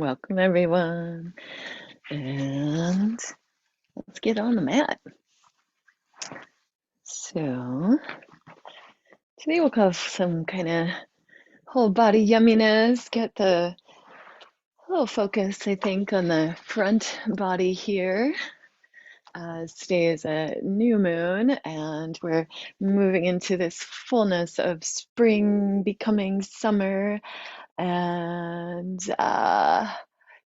Welcome, everyone. And let's get on the mat. So, today we'll have some kind of whole body yumminess. Get the little focus, I think, on the front body here. Today is a new moon, and we're moving into this fullness of spring becoming summer, and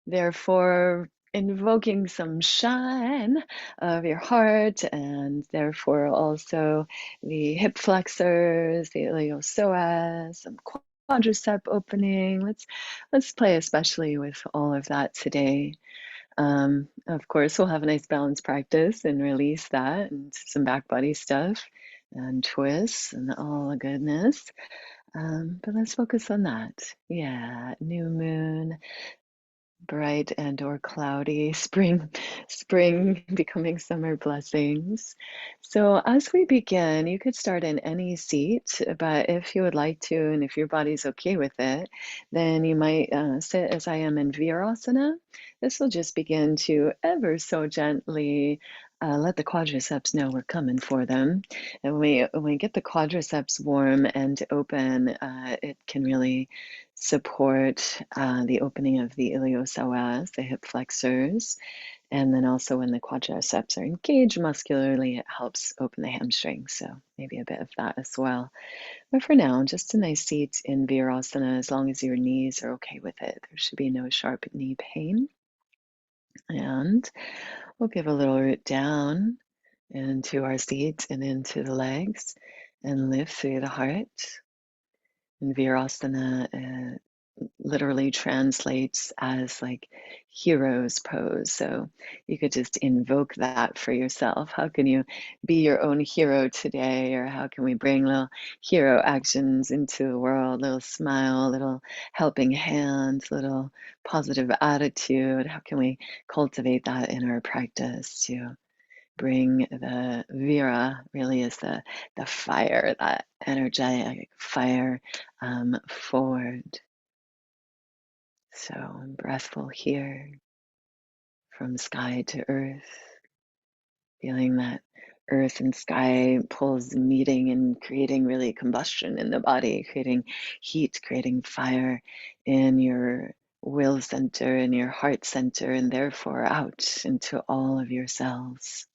therefore invoking some shine of your heart, and therefore also the hip flexors, the iliopsoas, some quadricep opening. Let's play especially with all of that today. Of course, we'll have a nice balance practice and release that, and some back body stuff and twists and all the goodness. But let's focus on that. Yeah, new moon, bright and or cloudy, spring becoming summer blessings. So as we begin, you could start in any seat, but if you would like to, and if your body's okay with it, then you might sit as I am in Virasana. This will just begin to ever so gently let the quadriceps know we're coming for them. And when we get the quadriceps warm and open, it can really support the opening of the iliopsoas, the hip flexors, and then also when the quadriceps are engaged muscularly, it helps open the hamstrings. So maybe a bit of that as well. But for now, just a nice seat in Virasana, as long as your knees are okay with it. There should be no sharp knee pain. And we'll give a little root down into our seat and into the legs and lift through the heart. And Virasana literally translates as like hero's pose. So you could just invoke that for yourself. How can you be your own hero today? Or how can we bring little hero actions into the world? Little smile, little helping hand, little positive attitude. How can we cultivate that in our practice to bring the Vira really is the fire, that energetic fire forward. So breathful here from sky to earth, feeling that earth and sky pulls meeting and creating really combustion in the body, creating heat, creating fire in your will center, in your heart center, and therefore out into all of your cells.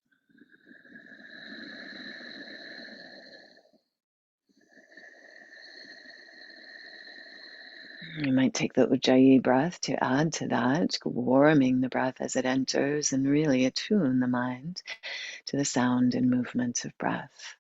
You might take the Ujjayi breath to add to that, warming the breath as it enters, and really attune the mind to the sound and movement of breath.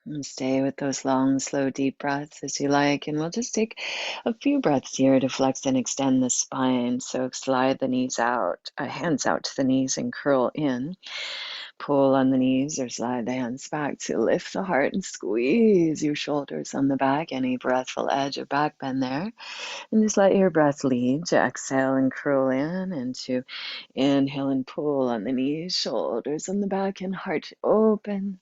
And stay with those long, slow, deep breaths as you like. And we'll just take a few breaths here to flex and extend the spine. So slide the knees out, hands out to the knees and curl in. Pull on the knees or slide the hands back to lift the heart and squeeze your shoulders on the back. Any breathful edge or back bend there. And just let your breath lead to exhale and curl in, and to inhale and pull on the knees, shoulders on the back, and heart open.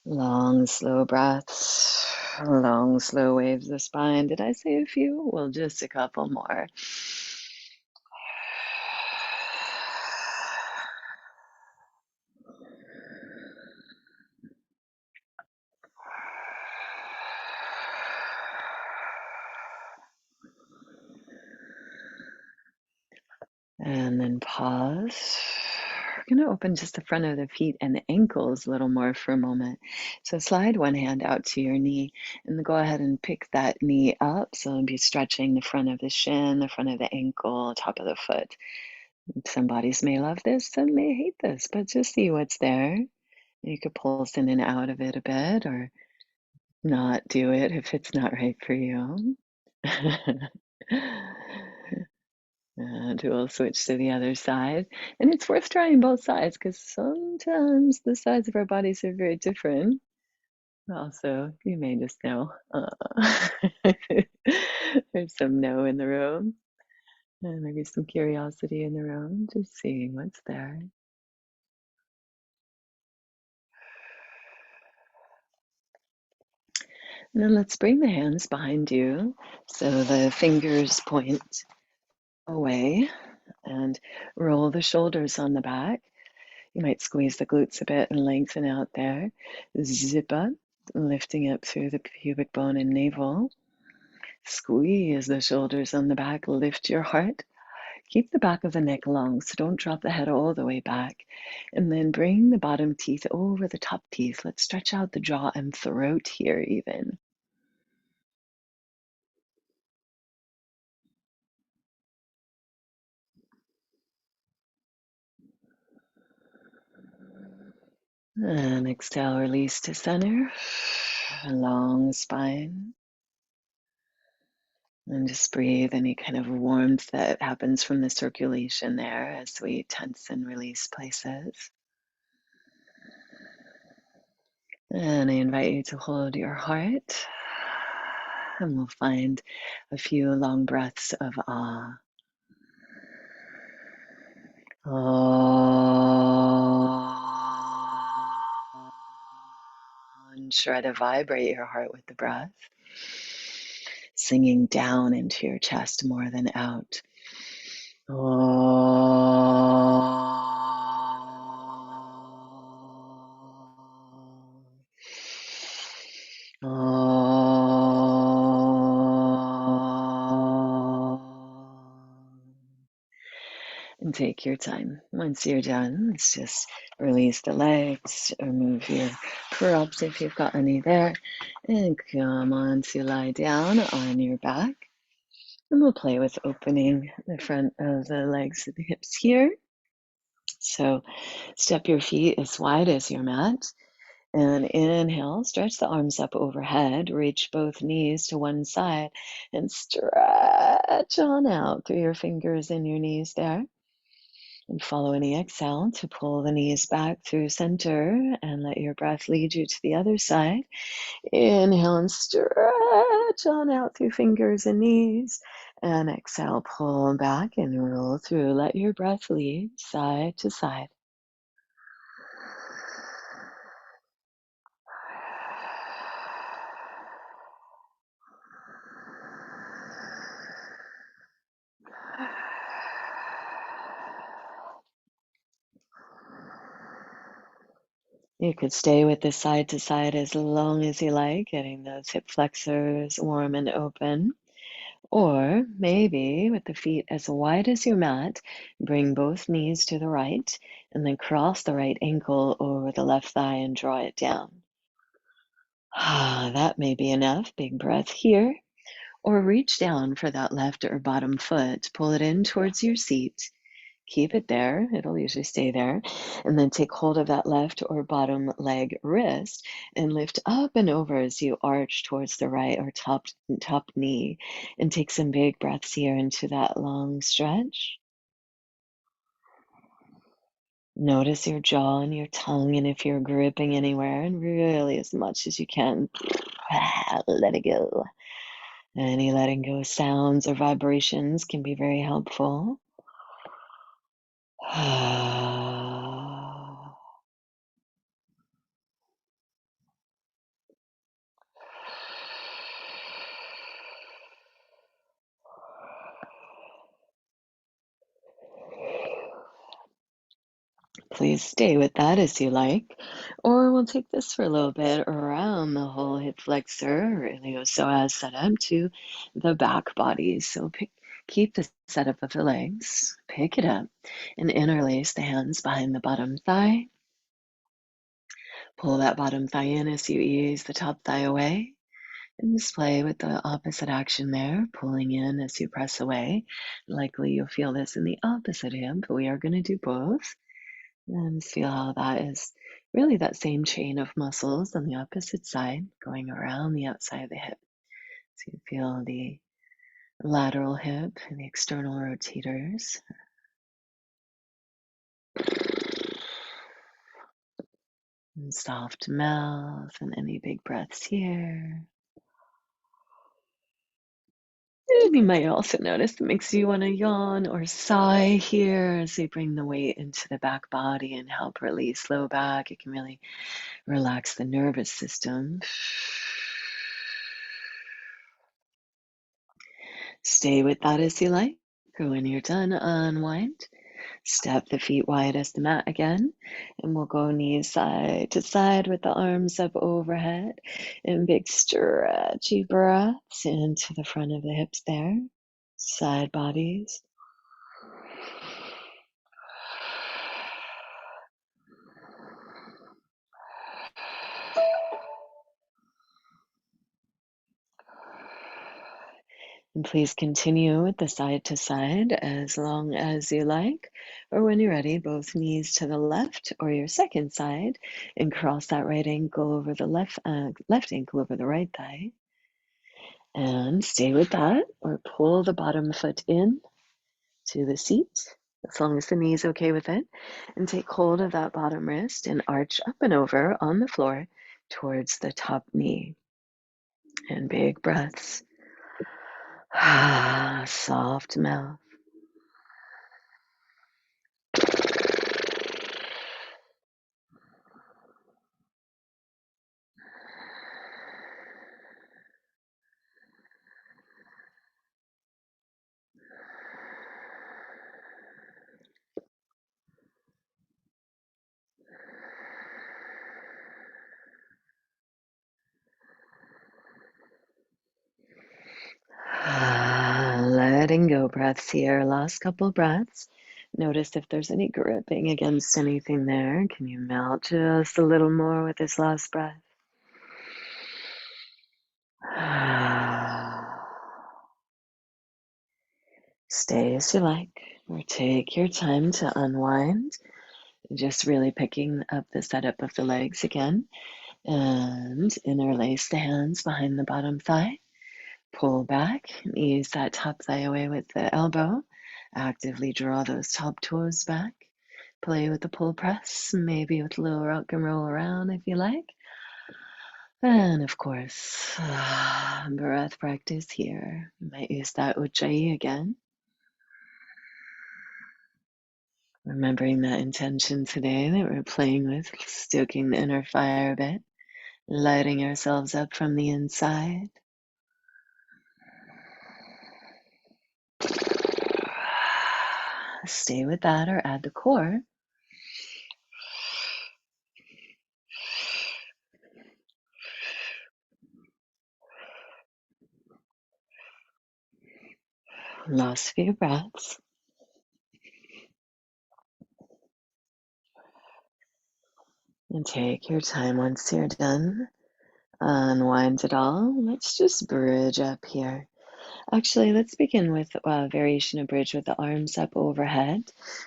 Long, slow breaths, long, slow waves of spine. Did I say a few? Well, just a couple more. And then pause. We're going to open just the front of the feet and the ankles a little more for a moment. So slide one hand out to your knee and then go ahead and pick that knee up. So be stretching the front of the shin, the front of the ankle, top of the foot. Some bodies may love this, some may hate this, but just see what's there. You could pulse in and out of it a bit or not do it if it's not right for you. And we'll switch to the other side. And it's worth trying both sides because sometimes the sides of our bodies are very different. Also, you may just know. There's some no in the room, and maybe some curiosity in the room, just seeing what's there. And then let's bring the hands behind you so the fingers point away and roll the shoulders on the back. You might squeeze the glutes a bit and lengthen out there. Zip up, lifting up through the pubic bone and navel. Squeeze the shoulders on the back, lift your heart. Keep the back of the neck long, so don't drop the head all the way back. And then bring the bottom teeth over the top teeth. Let's stretch out the jaw and throat here even. And exhale, release to center. Long spine. And just breathe any kind of warmth that happens from the circulation there as we tense and release places. And I invite you to hold your heart. And we'll find a few long breaths of awe. And try to vibrate your heart with the breath, singing down into your chest more than out. And take your time. Once you're done, let's just release the legs or move your props if you've got any there. And come on to lie down on your back. And we'll play with opening the front of the legs and the hips here. So step your feet as wide as your mat. And inhale, stretch the arms up overhead, reach both knees to one side, and stretch on out through your fingers and your knees there. And follow any exhale to pull the knees back through center and let your breath lead you to the other side. Inhale and stretch on out through fingers and knees. And exhale, pull back and roll through. Let your breath lead side to side. You could stay with this side to side as long as you like, getting those hip flexors warm and open. Or maybe with the feet as wide as your mat, bring both knees to the right and then cross the right ankle over the left thigh and draw it down. That may be enough. Big breath here. Or reach down for that left or bottom foot. Pull it in towards your seat. Keep it there. It'll usually stay there. And then take hold of that left or bottom leg wrist and lift up and over as you arch towards the right or top knee. And take some big breaths here into that long stretch. Notice your jaw and your tongue, and if you're gripping anywhere, and really as much as you can, let it go. Any letting go sounds or vibrations can be very helpful. Please stay with that as you like, or we'll take this for a little bit around the whole hip flexor or Iliopsoas setup to the back body. So keep the setup of the legs, pick it up, and interlace the hands behind the bottom thigh. Pull that bottom thigh in as you ease the top thigh away. And just play with the opposite action there, pulling in as you press away. Likely you'll feel this in the opposite hip, but we are going to do both. And just feel how that is really that same chain of muscles on the opposite side going around the outside of the hip. So you feel the lateral hip and the external rotators. And soft mouth and any big breaths here. And you might also notice it makes you want to yawn or sigh here as you bring the weight into the back body and help release low back. It can really relax the nervous system. Stay with that as you like. When you're done, unwind. Step the feet wide as the mat again, and we'll go knees side to side with the arms up overhead and big stretchy breaths into the front of the hips there. Side bodies. And please continue with the side to side as long as you like, or when you're ready, both knees to the left or your second side, and cross that right ankle over the left ankle over the right thigh. And stay with that, or pull the bottom foot in to the seat, as long as the knee is okay with it. And take hold of that bottom wrist and arch up and over on the floor towards the top knee. And big breaths. Soft mouth. Letting go breaths here. Last couple breaths. Notice if there's any gripping against anything there. Can you melt just a little more with this last breath? Stay as you like, or take your time to unwind. Just really picking up the setup of the legs again. And interlace the hands behind the bottom thigh. Pull back and ease that top thigh away with the elbow. Actively draw those top toes back. Play with the pull press, maybe with a little rock and roll around if you like. And of course, breath practice here. You might use that ujjayi again. Remembering that intention today that we're playing with, stoking the inner fire a bit, lighting ourselves up from the inside. Stay with that or add the core. Last few breaths. And take your time once you're done. Unwind it all. Let's just bridge up here. Actually, let's begin with a variation of bridge with the arms up overhead.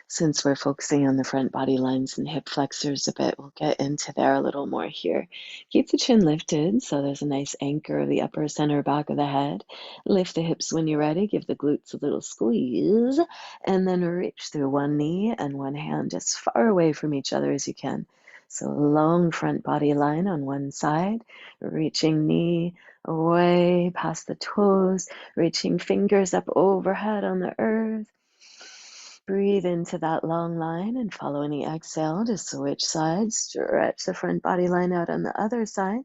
Since we're focusing on the front body lines and hip flexors a bit, we'll get into there a little more here. Keep the chin lifted so there's a nice anchor of the upper center back of the head. Lift the hips when you're ready. Give the glutes a little squeeze. And then reach through one knee and one hand as far away from each other as you can. So long front body line on one side, reaching knee away past the toes, reaching fingers up overhead on the earth. Breathe into that long line and follow any exhale to switch sides. Stretch the front body line out on the other side.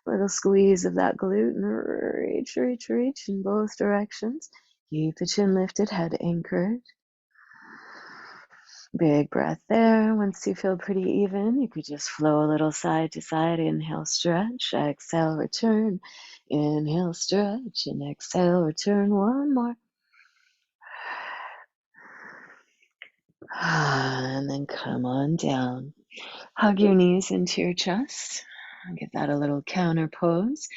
Little squeeze of that glute and reach, reach, reach in both directions. Keep the chin lifted, head anchored. Big breath there. Once you feel pretty even, you could just flow a little side to side. Inhale, stretch. Exhale, return. Inhale, stretch. And exhale, return. One more. And then come on down. Hug your knees into your chest. Give that a little counter pose.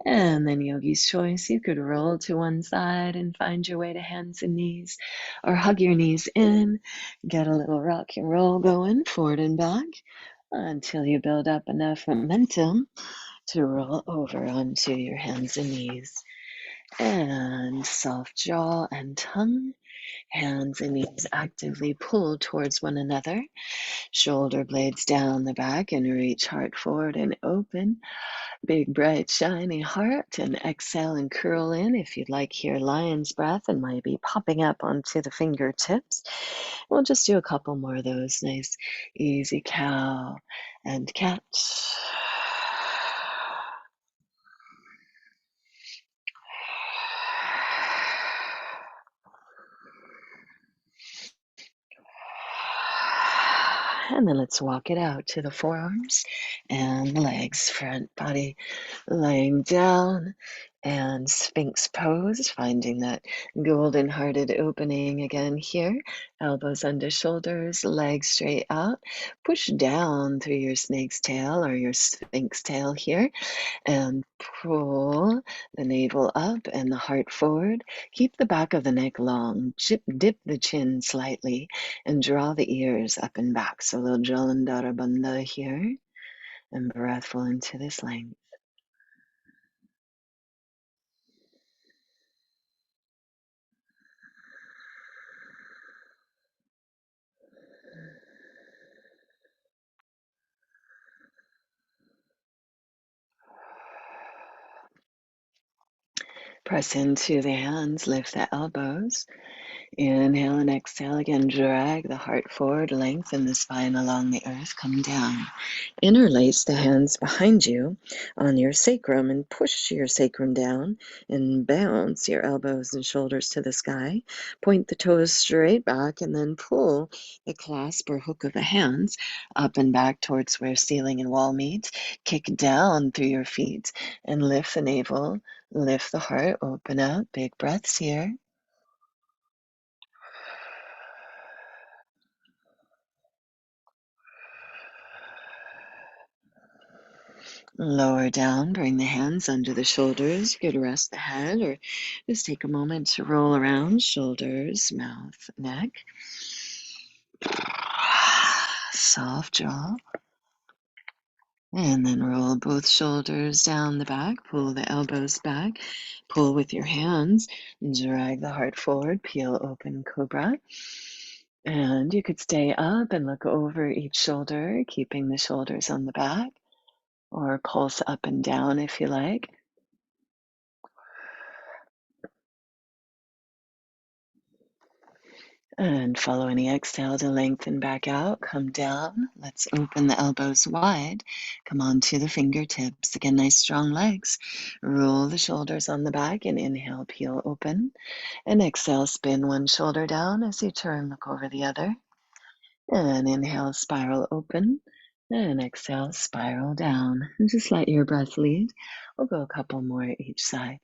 And then yogi's choice, you could roll to one side and find your way to hands and knees, or hug your knees in, get a little rock and roll going forward and back until you build up enough momentum to roll over onto your hands and knees. And soft jaw and tongue, hands and knees actively pull towards one another, shoulder blades down the back and reach heart forward and open. Big, bright, shiny heart, and exhale and curl in if you'd like here, lion's breath, and maybe popping up onto the fingertips. We'll just do a couple more of those. Nice, easy cow and cat. And then let's walk it out to the forearms and the legs, front body lying down, and Sphinx pose, finding that golden hearted opening again here. Elbows under shoulders, legs straight out. Push down through your snake's tail or your Sphinx tail here, and pull the navel up and the heart forward. Keep the back of the neck long. Dip the chin slightly and draw the ears up and back. So a little Jalandhara Bandha here, and breathful into this length. Press into the hands, lift the elbows. Inhale and exhale again. Drag the heart forward, lengthen the spine along the earth. Come down. Interlace the hands behind you on your sacrum and push your sacrum down and bounce your elbows and shoulders to the sky. Point the toes straight back and then pull the clasp or hook of the hands up and back towards where ceiling and wall meet. Kick down through your feet and lift the navel, lift the heart, open up. Big breaths here. Lower down, bring the hands under the shoulders. You could rest the head or just take a moment to roll around shoulders, mouth, neck. Soft jaw. And then roll both shoulders down the back. Pull the elbows back. Pull with your hands. Drag the heart forward. Peel open cobra. And you could stay up and look over each shoulder, keeping the shoulders on the back, or pulse up and down if you like. And follow any exhale to lengthen back out. Come down. Let's open the elbows wide. Come onto the fingertips. Again, nice strong legs. Roll the shoulders on the back and inhale, peel open. And exhale, spin one shoulder down as you turn, look over the other. And inhale, spiral open. And exhale, spiral down. And just let your breath lead. We'll go a couple more each side.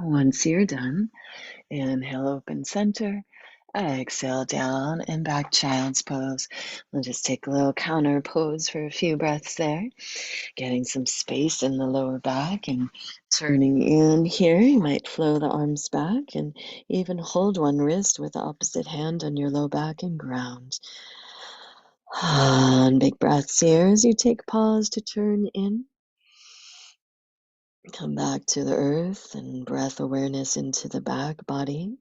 Once you're done, inhale, open center. Exhale down and back, child's pose. We'll just take a little counter pose for a few breaths there. Getting some space in the lower back and turning in here. You might flow the arms back and even hold one wrist with the opposite hand on your low back and ground. And big breaths here as you take pause to turn in. Come back to the earth and breath awareness into the back body.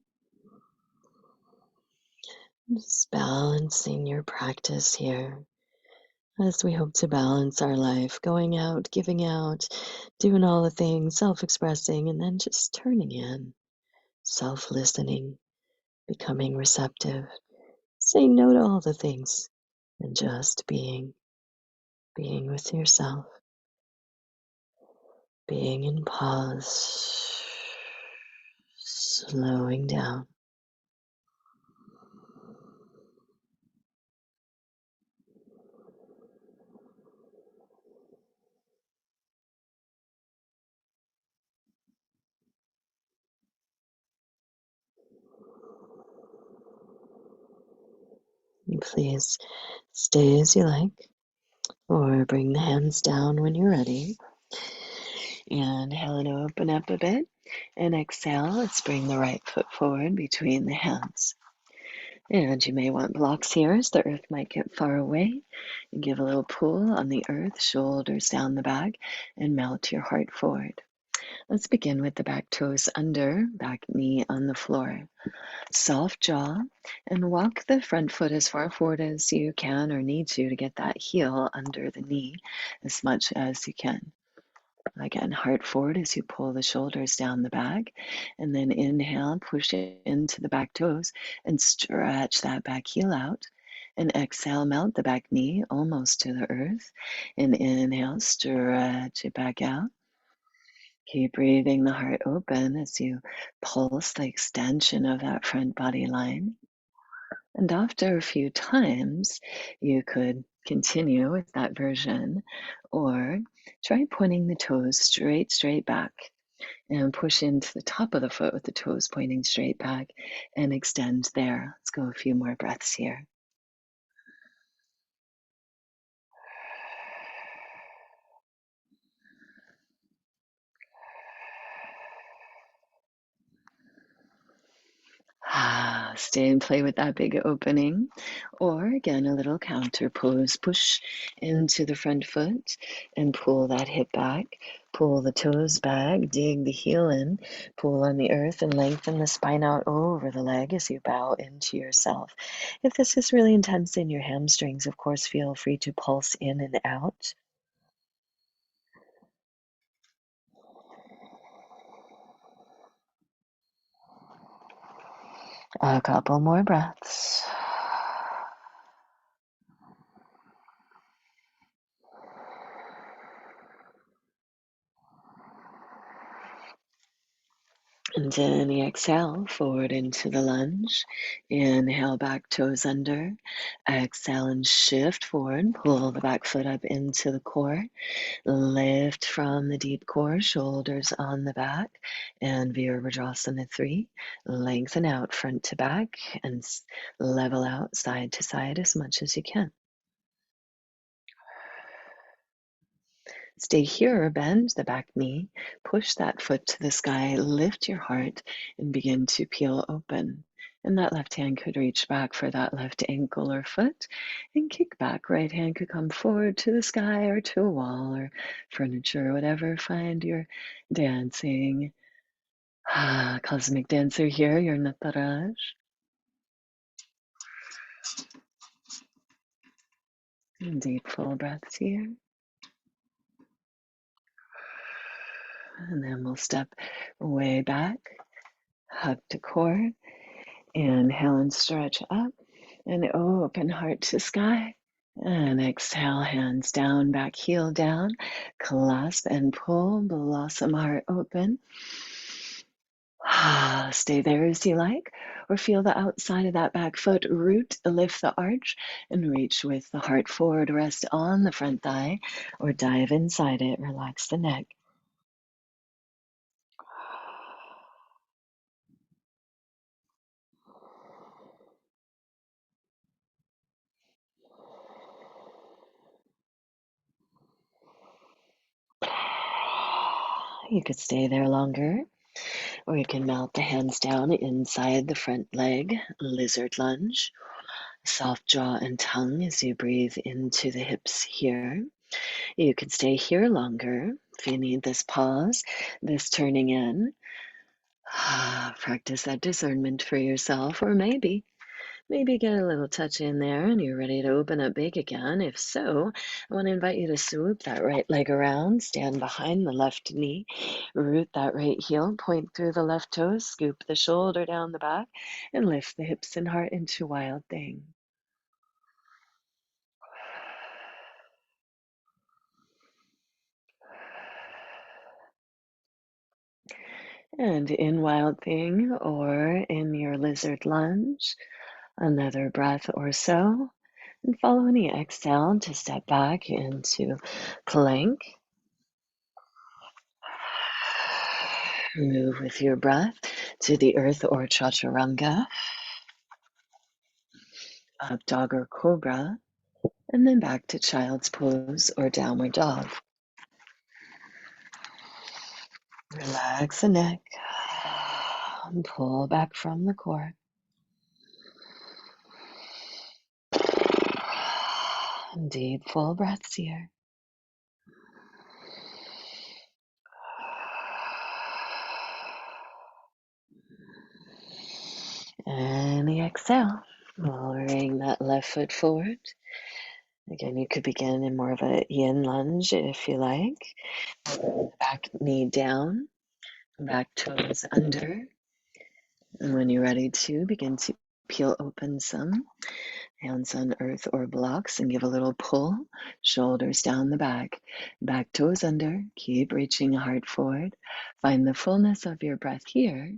Just balancing your practice here as we hope to balance our life, going out, giving out, doing all the things, self-expressing, and then just turning in, self-listening, becoming receptive, saying no to all the things, and just being with yourself, being in pause, slowing down. Please stay as you like, or bring the hands down when you're ready. Inhale and open up a bit. And exhale, let's bring the right foot forward between the hands. And you may want blocks here as the earth might get far away. And give a little pull on the earth, shoulders down the back, and melt your heart forward. Let's begin with the back toes under, back knee on the floor. Soft jaw, and walk the front foot as far forward as you can or need to get that heel under the knee as much as you can. Again, heart forward as you pull the shoulders down the back, and then inhale, push it into the back toes and stretch that back heel out. And exhale, melt the back knee almost to the earth. And inhale, stretch it back out. Keep breathing the heart open as you pulse the extension of that front body line. And after a few times, you could continue with that version or try pointing the toes straight back and push into the top of the foot with the toes pointing straight back and extend there. Let's go a few more breaths here. Stay and play with that big opening. Or again, a little counter pose. Push into the front foot and pull that hip back. Pull the toes back, dig the heel in, pull on the earth and lengthen the spine out over the leg as you bow into yourself. If this is really intense in your hamstrings, of course, feel free to pulse in and out. A couple more breaths. And then exhale, forward into the lunge. Inhale, back toes under. Exhale and shift forward. Pull the back foot up into the core. Lift from the deep core, shoulders on the back. And Vira 3. Lengthen out front to back and level out side to side as much as you can. Stay here, bend the back knee, push that foot to the sky, lift your heart, and begin to peel open. And that left hand could reach back for that left ankle or foot and kick back. Right hand could come forward to the sky or to a wall or furniture, whatever. Find your dancing. Cosmic dancer here, your Nataraj. Deep full breaths here. And then we'll step way back, hug to core. Inhale and stretch up and open heart to sky. And exhale, hands down, back heel down, clasp and pull, blossom heart open. Stay there as you like, or feel the outside of that back foot root, lift the arch, and reach with the heart forward. Rest on the front thigh, or dive inside it. Relax the neck. You could stay there longer, or you can melt the hands down inside the front leg, lizard lunge. Soft jaw and tongue as you breathe into the hips here. You can stay here longer if you need this pause, this turning in. Practice that discernment for yourself, or maybe get a little touch in there and you're ready to open up big again. If so, I want to invite you to swoop that right leg around, stand behind the left knee, root that right heel, point through the left toes, scoop the shoulder down the back, and lift the hips and heart into wild thing. And in wild thing or in your lizard lunge, another breath or so. And follow any exhale to step back into plank. Move with your breath to the earth or chaturanga. up dog or cobra, and then back to child's pose or downward dog. Relax the neck and pull back from the core. Deep, full breaths here. And the exhale, lowering that left foot forward. Again, you could begin in more of a yin lunge if you like. Back knee down, back toes under. And when you're ready to, begin to peel open some. Hands on earth or blocks and give a little pull. Shoulders down the back toes under. Keep reaching heart forward. Find the fullness of your breath here.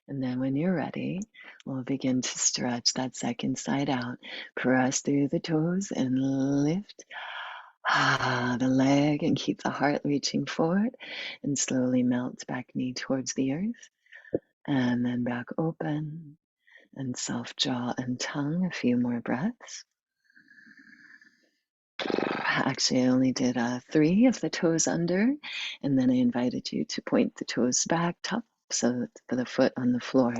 And then when you're ready, we'll begin to stretch that second side out. Press through the toes and lift the leg and keep the heart reaching forward and slowly melt back knee towards the earth. And then back open and soft jaw and tongue. A few more breaths. Actually, I only did 3 of the toes under, and then I invited you to point the toes back, top, so for the foot on the floor.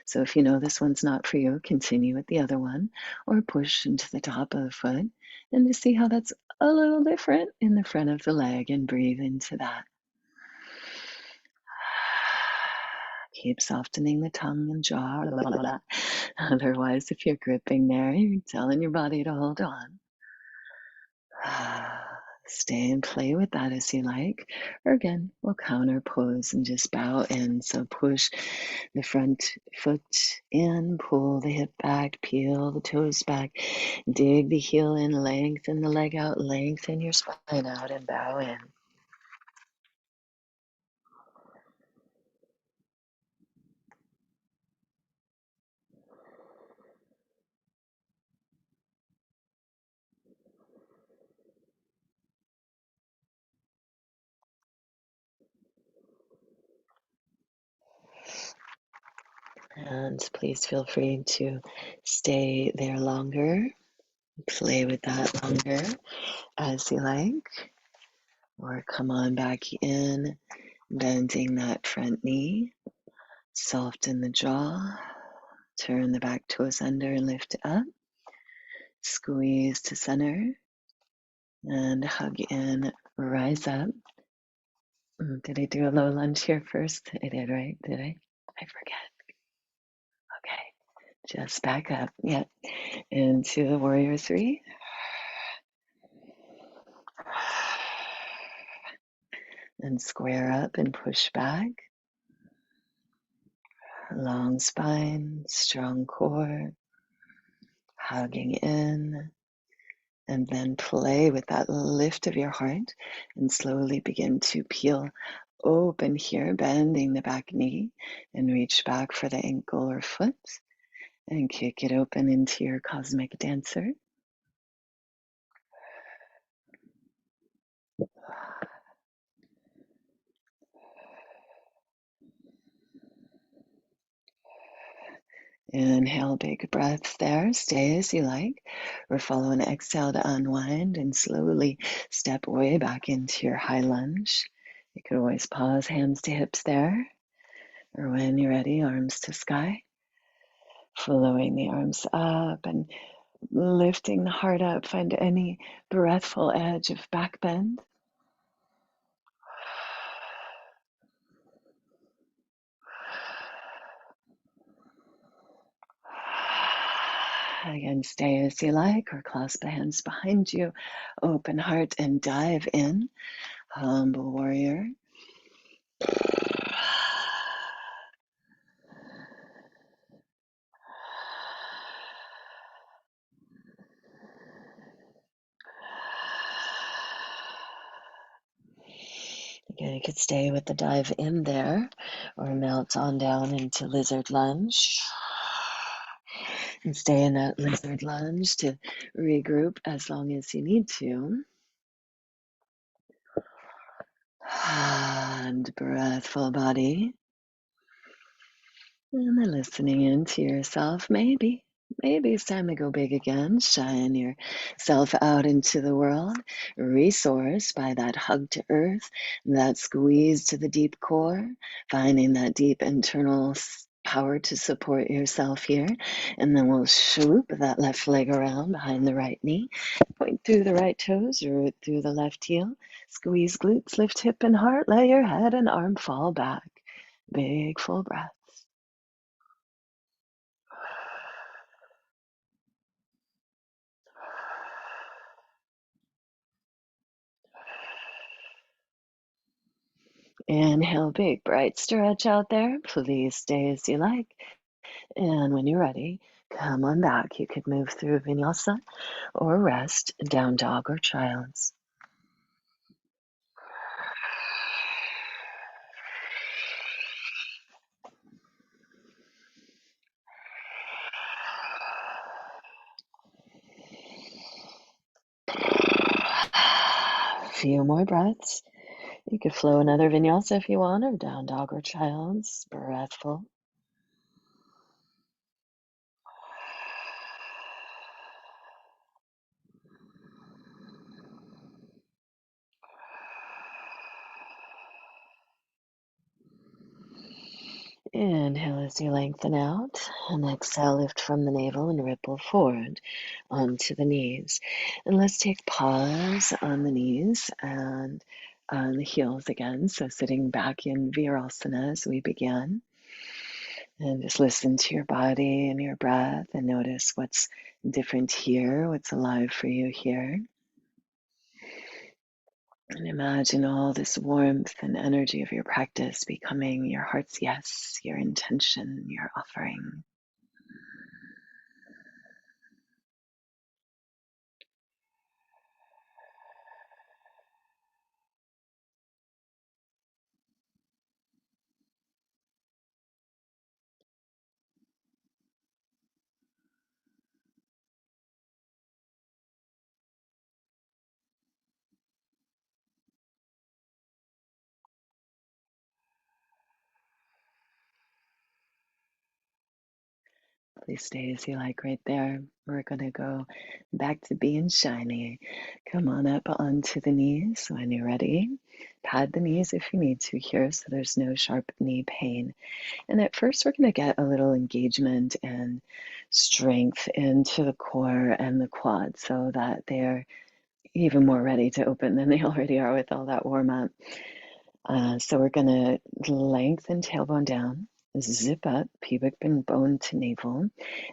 So if you know this one's not for you, continue with the other one, or push into the top of the foot, and to see how that's a little different in the front of the leg, and breathe into that. Keep softening the tongue and jaw. Otherwise, if you're gripping there, you're telling your body to hold on. Stay and play with that as you like. Or again, we'll counter pose and just bow in. So push the front foot in, pull the hip back, peel the toes back, dig the heel in, lengthen the leg out, lengthen your spine out, and bow in. And please feel free to stay there longer, play with that longer as you like, or come on back in, bending that front knee, soften the jaw, turn the back toes under and lift up, squeeze to center, and hug in, rise up. Did I do a low lunge here first? I did, right? Did I? I forget. Okay, just back up. Yep. Into the warrior 3. And square up and push back. Long spine, strong core, hugging in, and then play with that lift of your heart and slowly begin to peel open here, bending the back knee and reach back for the ankle or foot and kick it open into your cosmic dancer. Inhale, big breaths there. Stay as you like. Or follow an exhale to unwind and slowly step way back into your high lunge. You could always pause, hands to hips there. Or when you're ready, arms to sky. Flowing the arms up and lifting the heart up. Find any breathful edge of back bend. Again, stay as you like, or clasp the hands behind you. Open heart and dive in. Humble warrior. Again, you could stay with the dive in there or melt on down into lizard lunge. And stay in that lizard lunge to regroup as long as you need to. And breathful body. And then listening into yourself, maybe Maybe it's time to go big again. Shine yourself out into the world. Resource by that hug to earth, that squeeze to the deep core, finding that deep internal power to support yourself here. And then we'll swoop that left leg around behind the right knee. Point through the right toes, root through the left heel. Squeeze glutes, lift hip and heart. Let your head and arm fall back. Big full breath. Inhale, big bright stretch out there. Please stay as you like. And when you're ready, come on back. You could move through vinyasa or rest, down dog or child's. A few more breaths. You could flow another vinyasa if you want, or down dog or child's. Breathful. Inhale as you lengthen out, and exhale, lift from the navel and ripple forward onto the knees. And let's take pause on the knees and on the heels again. So sitting back in Virasana as we begin. And just listen to your body and your breath and notice what's different here, what's alive for you here. And imagine all this warmth and energy of your practice becoming your heart's yes, your intention, your offering. Please stay as you like right there. We're going to go back to being shiny. Come on up onto the knees when you're ready. Pad the knees if you need to here so there's no sharp knee pain. And at first, we're going to get a little engagement and strength into the core and the quad so that they're even more ready to open than they already are with all that warm up. So we're going to lengthen tailbone down, zip up, pubic bone to navel,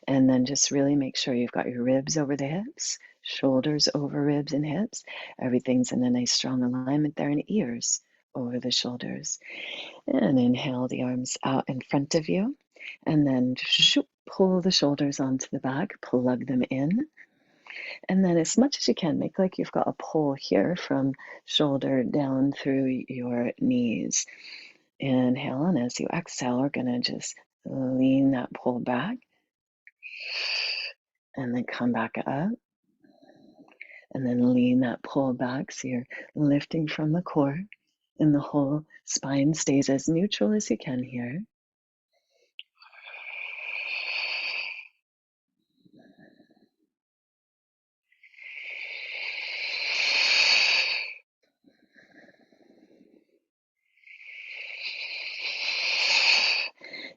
and then just really make sure you've got your ribs over the hips, shoulders over ribs and hips. Everything's in a nice strong alignment there, and ears over the shoulders. And inhale the arms out in front of you, and then pull the shoulders onto the back, plug them in. And then, as much as you can, make like you've got a pull here from shoulder down through your knees. Inhale, and as you exhale, we're going to just lean that pull back and then come back up. And then lean that pull back so you're lifting from the core and the whole spine stays as neutral as you can here.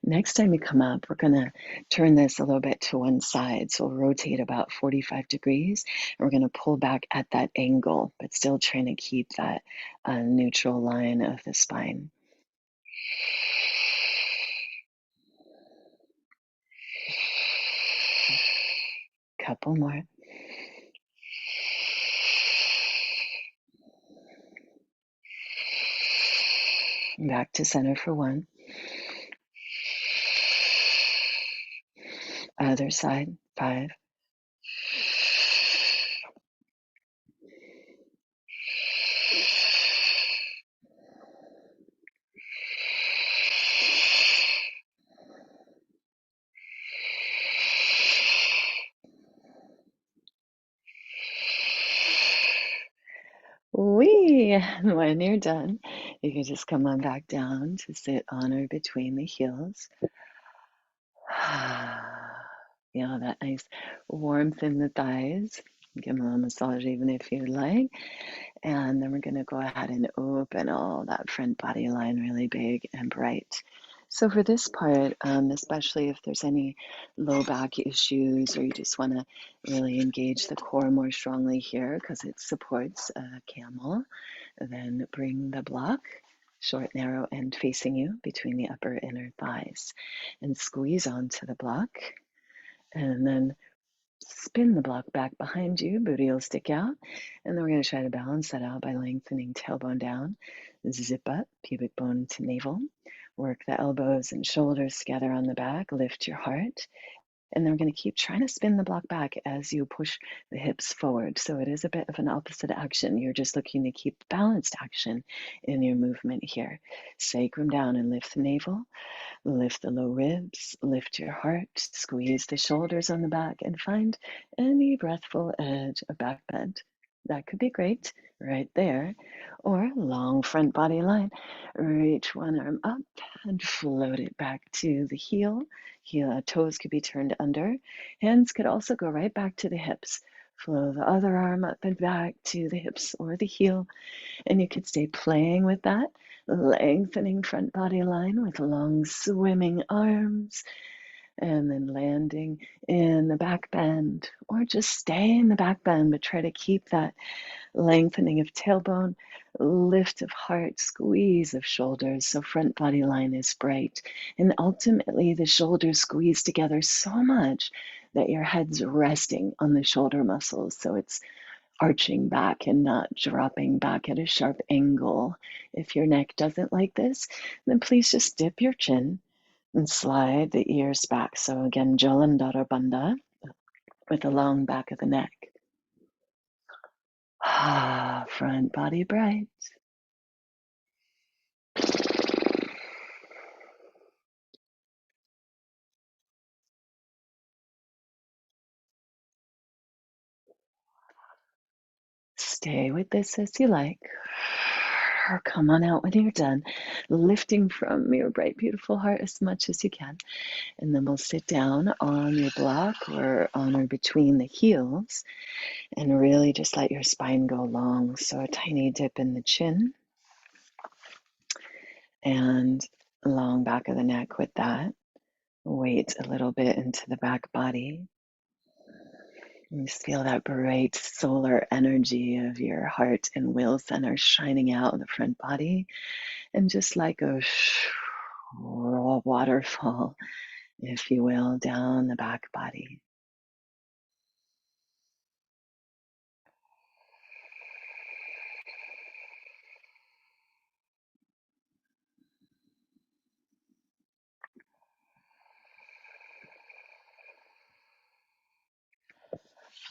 Next time you come up, we're going to turn this a little bit to one side. So we'll rotate about 45 degrees. And we're going to pull back at that angle, but still trying to keep that neutral line of the spine. Couple more. Back to center for one. Other side, 5. Wee! When you're done, you can just come on back down to sit on or between the heels. Feel that nice warmth in the thighs. Give them a little massage even if you like. And then we're going to go ahead and open all that front body line really big and bright. So for this part, especially if there's any low back issues or you just want to really engage the core more strongly here because it supports a camel, then bring the block short, narrow, and facing you between the upper inner thighs and squeeze onto the block. And then spin the block back behind you, booty will stick out. And then we're going to try to balance that out by lengthening tailbone down, zip up, pubic bone to navel. Work the elbows and shoulders together on the back, lift your heart. And then we're going to keep trying to spin the block back as you push the hips forward. So it is a bit of an opposite action. You're just looking to keep balanced action in your movement here. Sacrum down and lift the navel. Lift the low ribs, lift your heart, squeeze the shoulders on the back, and find any breathful edge of back bend. That could be great right there. Or long front body line. Reach one arm up and float it back to the heel. Toes could be turned under. Hands could also go right back to the hips. Flow the other arm up and back to the hips or the heel. And you could stay playing with that, lengthening front body line with long swimming arms, and then landing in the back bend, or just stay in the back bend, but try to keep that lengthening of tailbone, lift of heart, squeeze of shoulders, so front body line is bright. And ultimately, the shoulders squeeze together so much that your head's resting on the shoulder muscles. So it's arching back and not dropping back at a sharp angle. If your neck doesn't like this, then please just dip your chin and slide the ears back. So again, Jalandhara Bandha with the long back of the neck. Front body bright. Stay with this as you like. Or come on out when you're done, lifting from your bright, beautiful heart as much as you can. And then we'll sit down on your block or on or between the heels and really just let your spine go long. So a tiny dip in the chin and long back of the neck with that. Weight a little bit into the back body. And just feel that bright solar energy of your heart and will center shining out in the front body. And just like a raw waterfall, if you will, down the back body.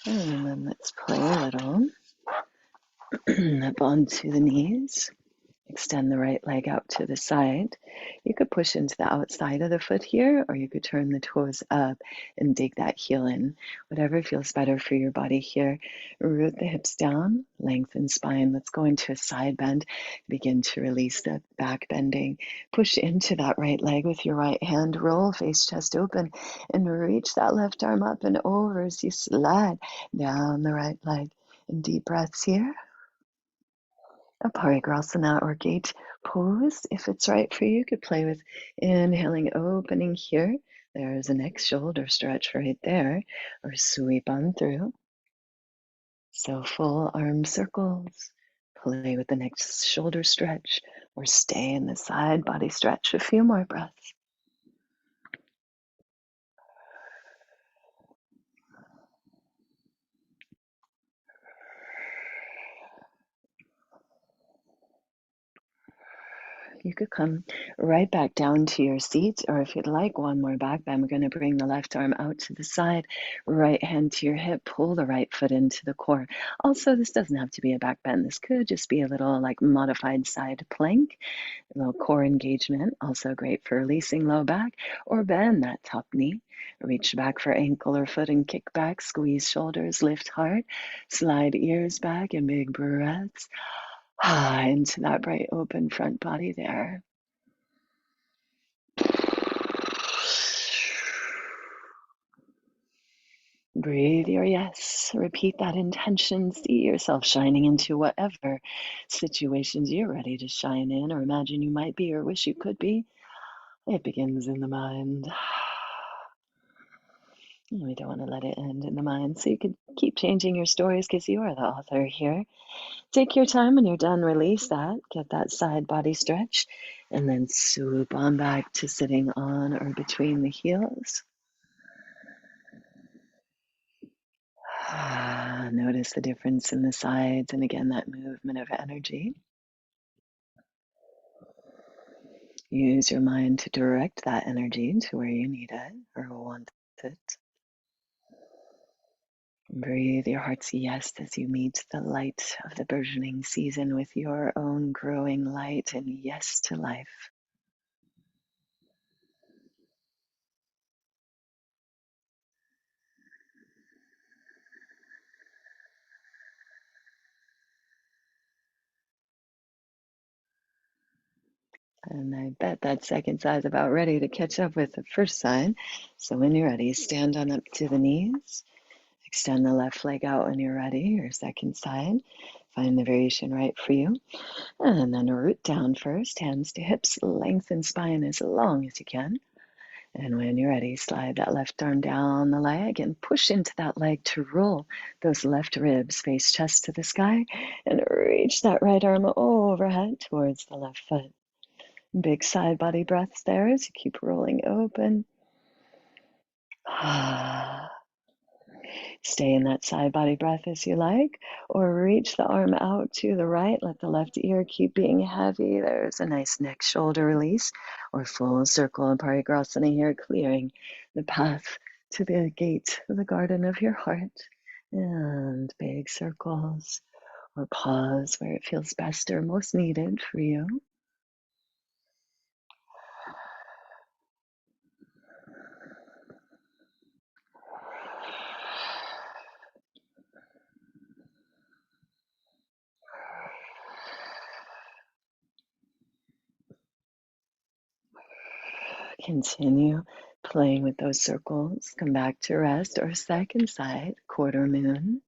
And then let's play a little up onto the knees. Extend the right leg out to the side. You could push into the outside of the foot here, or you could turn the toes up and dig that heel in. Whatever feels better for your body here. Root the hips down, lengthen spine. Let's go into a side bend. Begin to release the back bending. Push into that right leg with your right hand. Roll face, chest open, and reach that left arm up and over as you slide down the right leg. And deep breaths here. A parigrasana or gate pose, if it's right for you. You could play with inhaling, opening here. There's a next shoulder stretch right there, or sweep on through. So full arm circles. Play with the next shoulder stretch, or stay in the side body stretch. A few more breaths. You could come right back down to your seat, or if you'd like one more back bend, we're going to bring the left arm out to the side, right hand to your hip, pull the right foot into the core. Also, this doesn't have to be a back bend. This could just be a little like modified side plank, a little core engagement, also great for releasing low back, or bend that top knee. Reach back for ankle or foot and kick back, squeeze shoulders, lift heart, slide ears back and big breaths. Into that bright open front body there. Breathe your yes. Repeat that intention. See yourself shining into whatever situations you're ready to shine in or imagine you might be or wish you could be. It begins in the mind. We don't want to let it end in the mind, so you could keep changing your stories because you are the author here. Take your time. When you're done, release that. Get that side body stretch, and then swoop on back to sitting on or between the heels. Notice the difference in the sides, and again, that movement of energy. Use your mind to direct that energy to where you need it or want it. Breathe your heart's yes as you meet the light of the burgeoning season with your own growing light and yes to life. And I bet that second side is about ready to catch up with the first side. So when you're ready, stand on up to the knees. Extend the left leg out when you're ready, your second side. Find the variation right for you. And then root down first, hands to hips, lengthen spine as long as you can. And when you're ready, slide that left arm down the leg and push into that leg to roll those left ribs, face chest to the sky, and reach that right arm overhead towards the left foot. Big side body breaths there as you keep rolling open. Stay in that side body breath as you like, or reach the arm out to the right. Let the left ear keep being heavy. There's a nice neck shoulder release, or full circle in Parigrasana here, clearing the path to the gate of the garden of your heart. And big circles, or pause where it feels best or most needed for you. Continue playing with those circles. Come back to rest or second side, quarter moon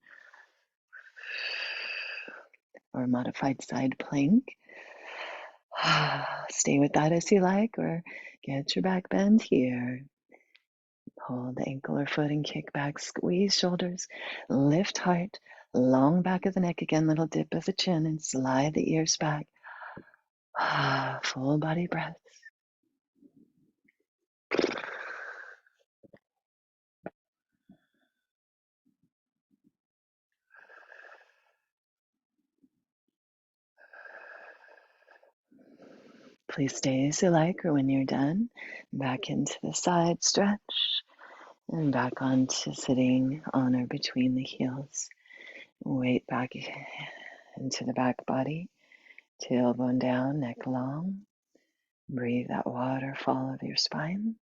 or modified side plank. Stay with that as you like, or get your back bend here. Hold the ankle or foot and kick back, squeeze shoulders, lift heart, long back of the neck again, little dip of the chin, and slide the ears back. Full body breath. Please stay as you like, or when you're done, back into the side stretch and back onto sitting on or between the heels. Weight back into the back body, tailbone down, neck long. Breathe that waterfall of your spine.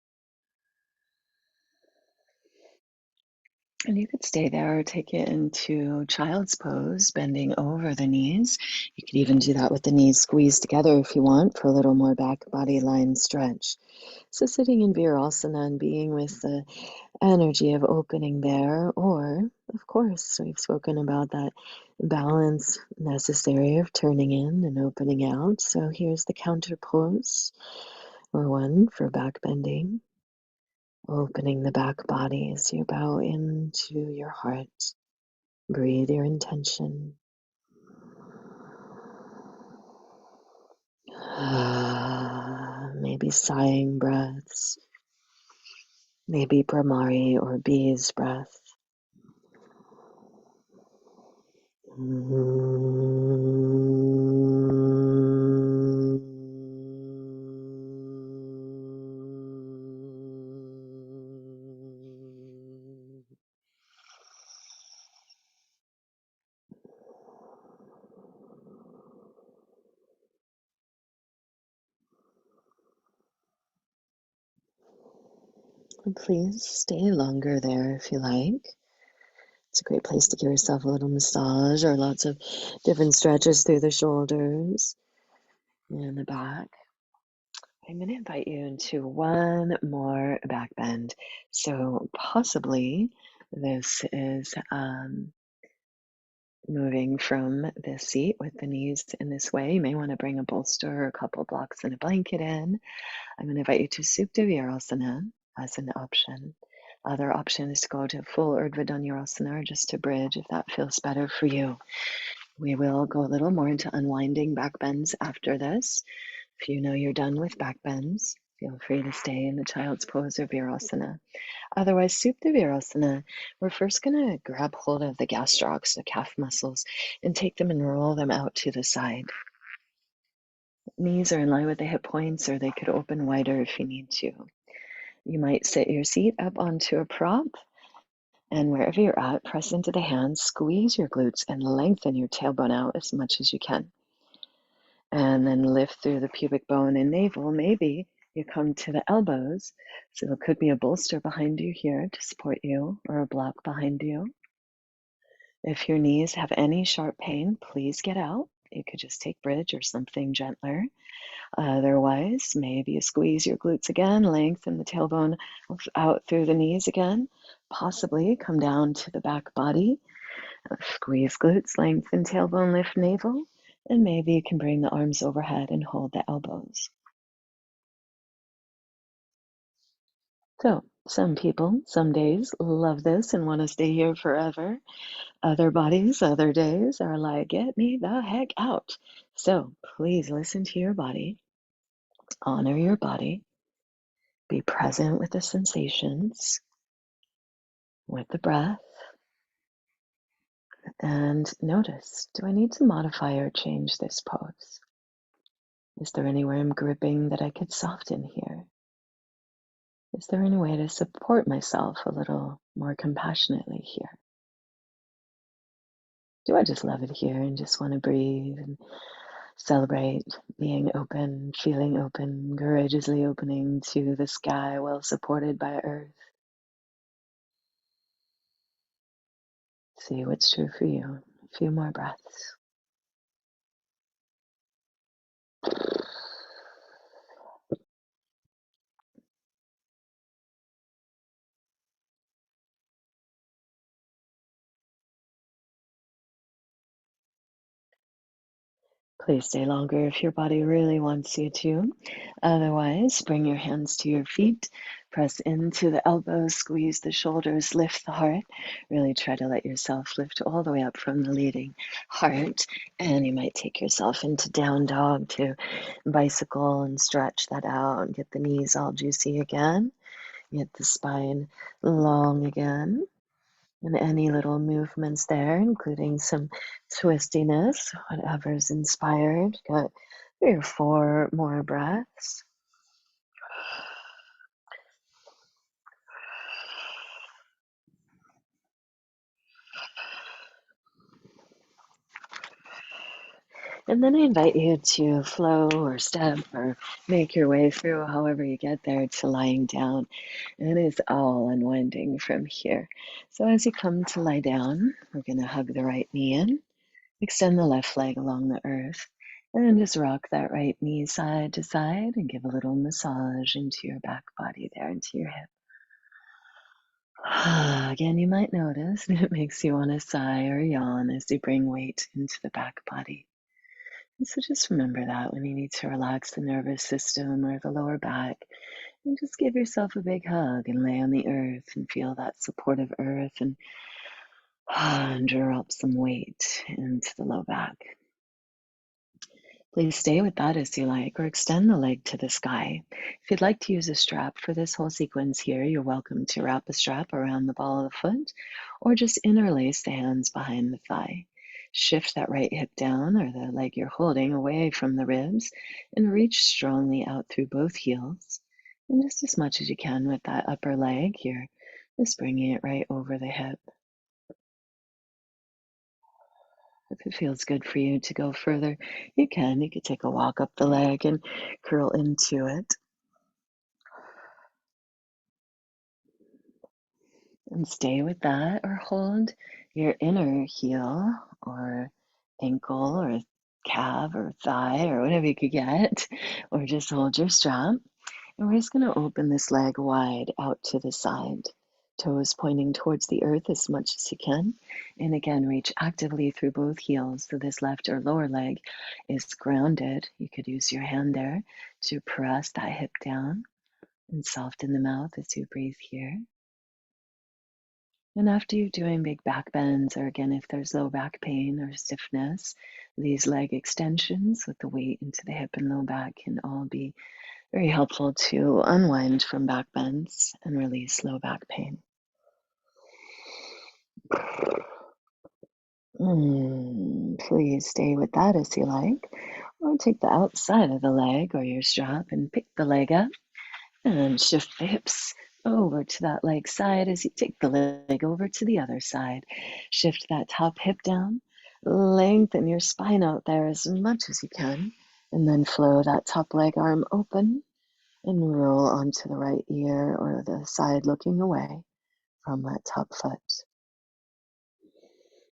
And you could stay there or take it into child's pose, bending over the knees. You could even do that with the knees squeezed together if you want for a little more back body line stretch. So sitting in Virasana and being with the energy of opening there, or of course, we've spoken about that balance necessary of turning in and opening out. So here's the counter pose, or one for back bending. Opening the back body as you bow into your heart. Breathe your intention. Maybe sighing breaths. Maybe Brahmari or bees breath. Please stay longer there if you like. It's a great place to give yourself a little massage or lots of different stretches through the shoulders and the back. I'm going to invite you into one more back bend. So possibly This is moving from the seat with the knees in this way. You may want to bring a bolster or a couple blocks and a blanket in. I'm going to invite you to Supta Virasana as an option. Other option is to go to full Urdhva Dhanurasana or just to bridge if that feels better for you. We will go a little more into unwinding back bends after this. If you know you're done with back bends, feel free to stay in the child's pose or Virasana. Otherwise, Supta Virasana, we're first going to grab hold of the gastrocs, the calf muscles, and take them and roll them out to the side. Knees are in line with the hip points, or they could open wider if you need to. You might sit your seat up onto a prop, and wherever you're at, press into the hands, squeeze your glutes, and lengthen your tailbone out as much as you can. And then lift through the pubic bone and navel. Maybe you come to the elbows, so there could be a bolster behind you here to support you, or a block behind you. If your knees have any sharp pain, please get out. You could just take bridge or something gentler. Otherwise, maybe you squeeze your glutes again, lengthen the tailbone out through the knees again. Possibly come down to the back body. Squeeze glutes, lengthen tailbone, lift navel. And maybe you can bring the arms overhead and hold the elbows. So, some people, some days, love this and want to stay here forever. Other bodies, other days are like, get me the heck out. So, please listen to your body, honor your body, be present with the sensations, with the breath, and notice, do I need to modify or change this pose? Is there anywhere I'm gripping that I could soften here? Is there any way to support myself a little more compassionately here? Do I just love it here and just want to breathe and celebrate being open, feeling open, courageously opening to the sky, well supported by earth? See what's true for you. A few more breaths. Please stay longer if your body really wants you to. Otherwise, bring your hands to your feet, press into the elbows, squeeze the shoulders, lift the heart. Really try to let yourself lift all the way up from the leading heart. And you might take yourself into down dog to bicycle and stretch that out and get the knees all juicy again. Get the spine long again. And any little movements there, including some twistiness, whatever's inspired. Got 3 or 4 more breaths. And then I invite you to flow or step or make your way through, however you get there, to lying down. And it's all unwinding from here. So as you come to lie down, we're going to hug the right knee in. Extend the left leg along the earth and then just rock that right knee side to side and give a little massage into your back body there, into your hip. Again, you might notice that it makes you want to sigh or yawn as you bring weight into the back body. And so just remember that when you need to relax the nervous system or the lower back, and just give yourself a big hug and lay on the earth and feel that supportive earth and drop some weight into the low back. Please stay with that as you like, or extend the leg to the sky. If you'd like to use a strap for this whole sequence here, you're welcome to wrap a strap around the ball of the foot, or just interlace the hands behind the thigh. Shift that right hip down, or the leg you're holding, away from the ribs, and reach strongly out through both heels. And just as much as you can with that upper leg, you're just bringing it right over the hip. If it feels good for you to go further, you can. You could take a walk up the leg and curl into it. And stay with that, or hold your inner heel or ankle or calf or thigh or whatever you could get, or just hold your strap. And we're just going to open this leg wide out to the side. Toes pointing towards the earth as much as you can. And again, reach actively through both heels. So this left or lower leg is grounded. You could use your hand there to press that hip down and soften the mouth as you breathe here. And after you're doing big back bends, or again, if there's low back pain or stiffness, these leg extensions with the weight into the hip and low back can all be very helpful to unwind from back bends and release low back pain. Please stay with that as you like, or take the outside of the leg or your strap and pick the leg up and shift the hips over to that leg side as you take the leg over to the other side. Shift that top hip down, lengthen your spine out there as much as you can, and then flow that top leg arm open and roll onto the right ear or the side looking away from that top foot.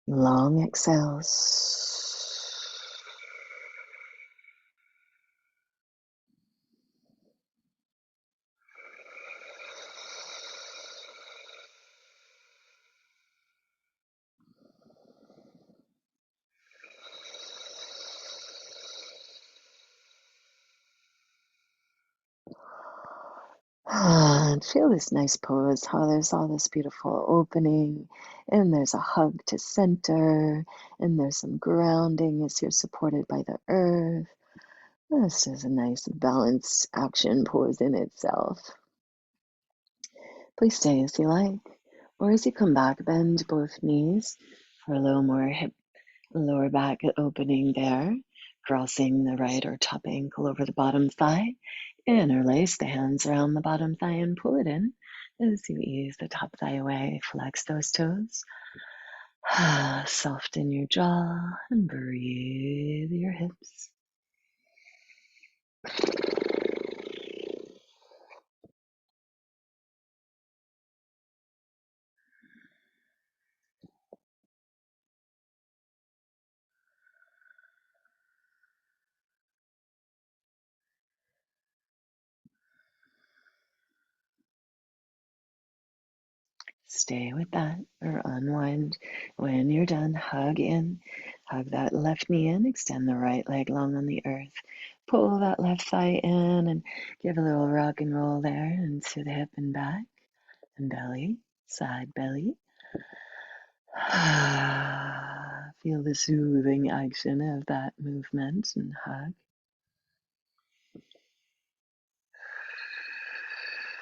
Long exhales. And feel this nice pose, how there's all this beautiful opening, and there's a hug to center, and there's some grounding as you're supported by the earth. This is a nice balanced action pose in itself. Please stay as you like, or as you come back, bend both knees for a little more hip, lower back opening there, crossing the right or top ankle over the bottom thigh. Interlace the hands around the bottom thigh and pull it in as you ease the top thigh away. Flex those toes. Soften your jaw and breathe your hips. Stay with that or unwind. When you're done, hug in. Hug that left knee in. Extend the right leg long on the earth. Pull that left thigh in and give a little rock and roll there into the hip and back and belly, side belly. Feel the soothing action of that movement and hug.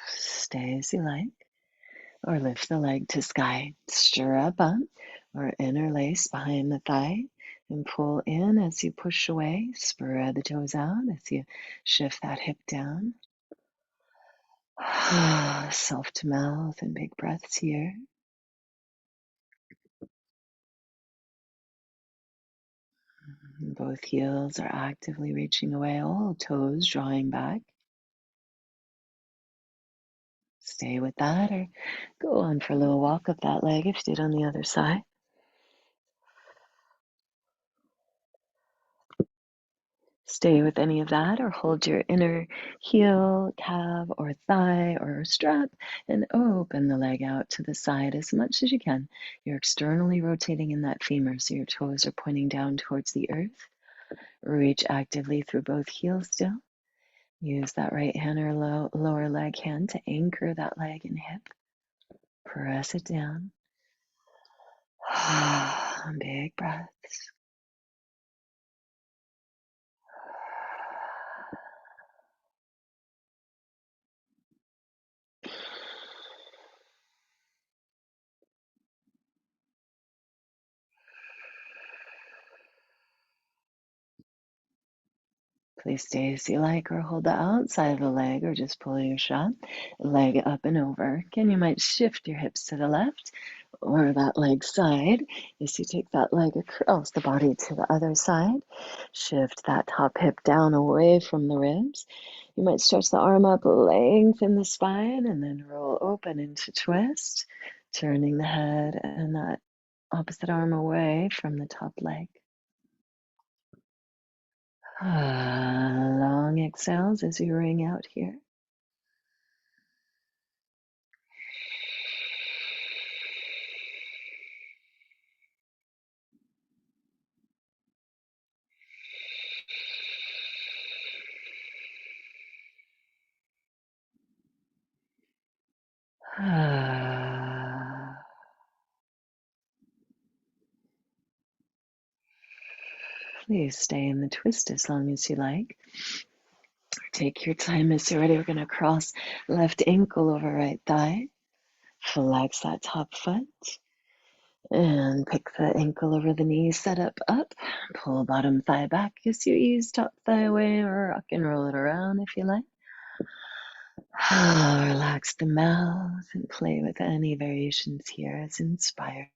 Stay as you like, or lift the leg to sky. Strap up or interlace behind the thigh and pull in as you push away. Spread the toes out as you shift that hip down. Soft mouth and big breaths here. Both heels are actively reaching away, all toes drawing back. Stay with that or go on for a little walk up that leg if you did on the other side. Stay with any of that or hold your inner heel, calf, or thigh or strap and open the leg out to the side as much as you can. You're externally rotating in that femur so your toes are pointing down towards the earth. Reach actively through both heels still. Use that right hand or lower leg hand to anchor that leg and hip. Press it down. Big breaths. Please stay as you like or hold the outside of the leg or just pull your shot. Leg up and over. Again, you might shift your hips to the left or that leg side as you take that leg across the body to the other side. Shift that top hip down away from the ribs. You might stretch the arm up, lengthen the spine, and then roll open into twist, turning the head and that opposite arm away from the top leg. Long exhales as you ring out here. Please stay in the twist as long as you like. Take your time as you're ready. We're going to cross left ankle over right thigh. Flex that top foot. And pick the ankle over the knee, set up. Pull bottom thigh back as you ease top thigh away, or rock and roll it around if you like. Relax the mouth and play with any variations here as inspired.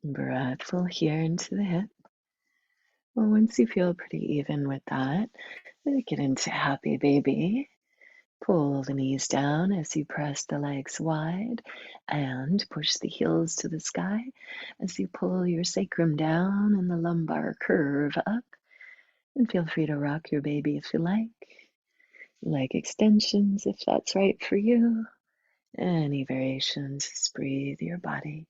Breathful here into the hip. Well, once you feel pretty even with that, get into happy baby. Pull the knees down as you press the legs wide and push the heels to the sky as you pull your sacrum down and the lumbar curve up. And feel free to rock your baby if you like. Leg extensions if that's right for you. Any variations, just breathe your body.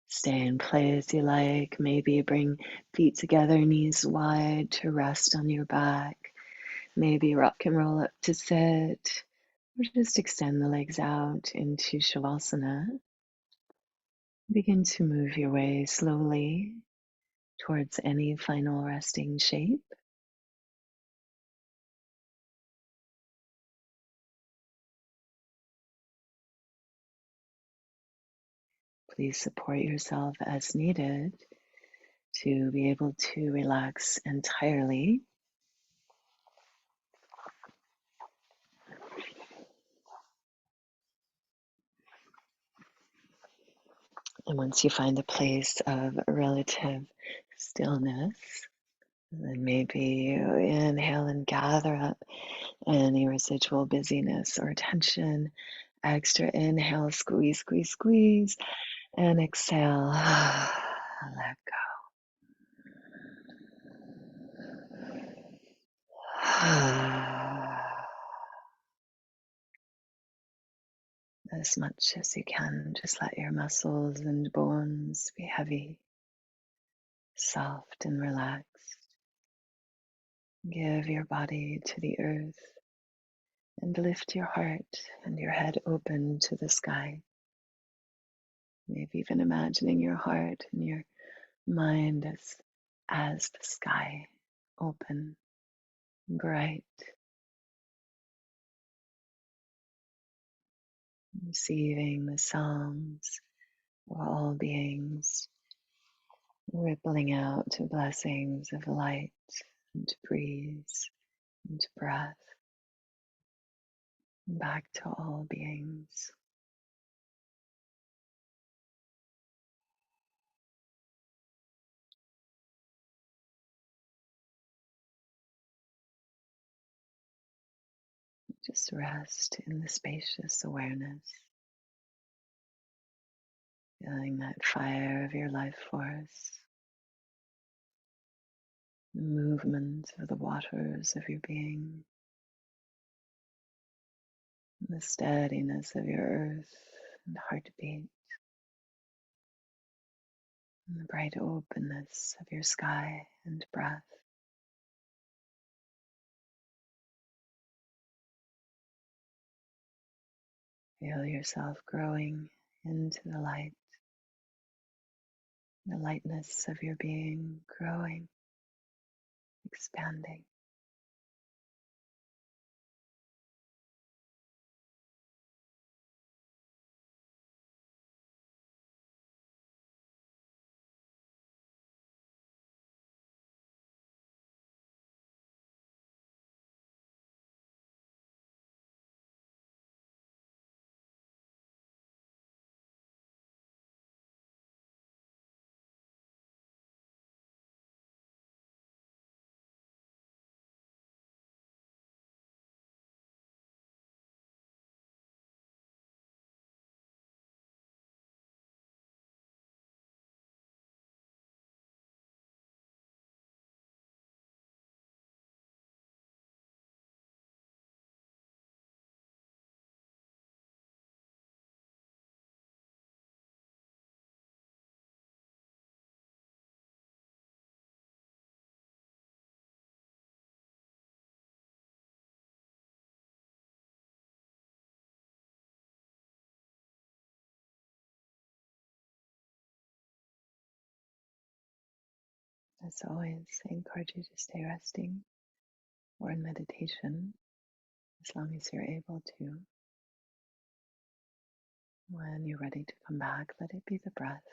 Stay in play as you like. Maybe bring feet together, knees wide to rest on your back. Maybe rock and roll up to sit, or just extend the legs out into Shavasana. Begin to move your way slowly towards any final resting shape. Please support yourself as needed to be able to relax entirely. And once you find a place of relative stillness, then maybe you inhale and gather up any residual busyness or tension. Extra inhale, squeeze, squeeze, squeeze, and exhale. Let go. As much as you can, just let your muscles and bones be heavy, soft, and relaxed. Give your body to the earth and lift your heart and your head open to the sky. Maybe even imagining your heart and your mind as the sky, open, bright, receiving the songs of all beings, rippling out to blessings of light and breeze and breath, back to all beings. Just rest in the spacious awareness, feeling that fire of your life force, the movement of the waters of your being, the steadiness of your earth and heartbeat, and the bright openness of your sky and breath. Feel yourself growing into the lightness of your being growing, expanding. As always, I encourage you to stay resting or in meditation as long as you're able to. When you're ready to come back, let it be the breath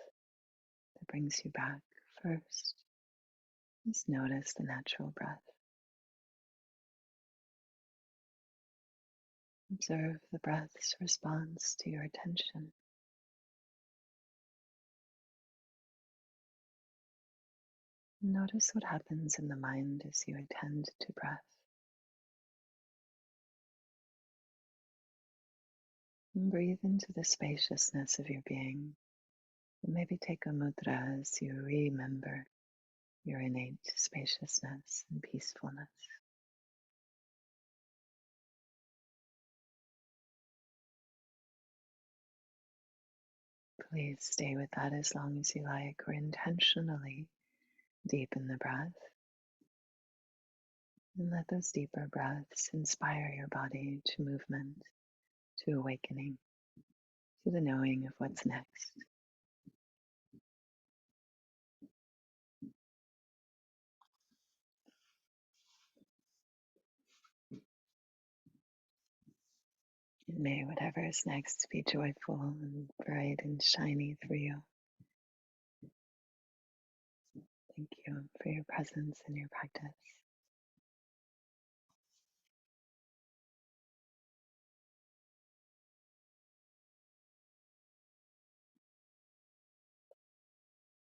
that brings you back first. Just notice the natural breath. Observe the breath's response to your attention. Notice what happens in the mind as you attend to breath. And breathe into the spaciousness of your being. And maybe take a mudra as you remember your innate spaciousness and peacefulness. Please stay with that as long as you like, or intentionally deepen the breath. And let those deeper breaths inspire your body to movement, to awakening, to the knowing of what's next. And may whatever is next be joyful and bright and shiny for you. Thank you for your presence and your practice.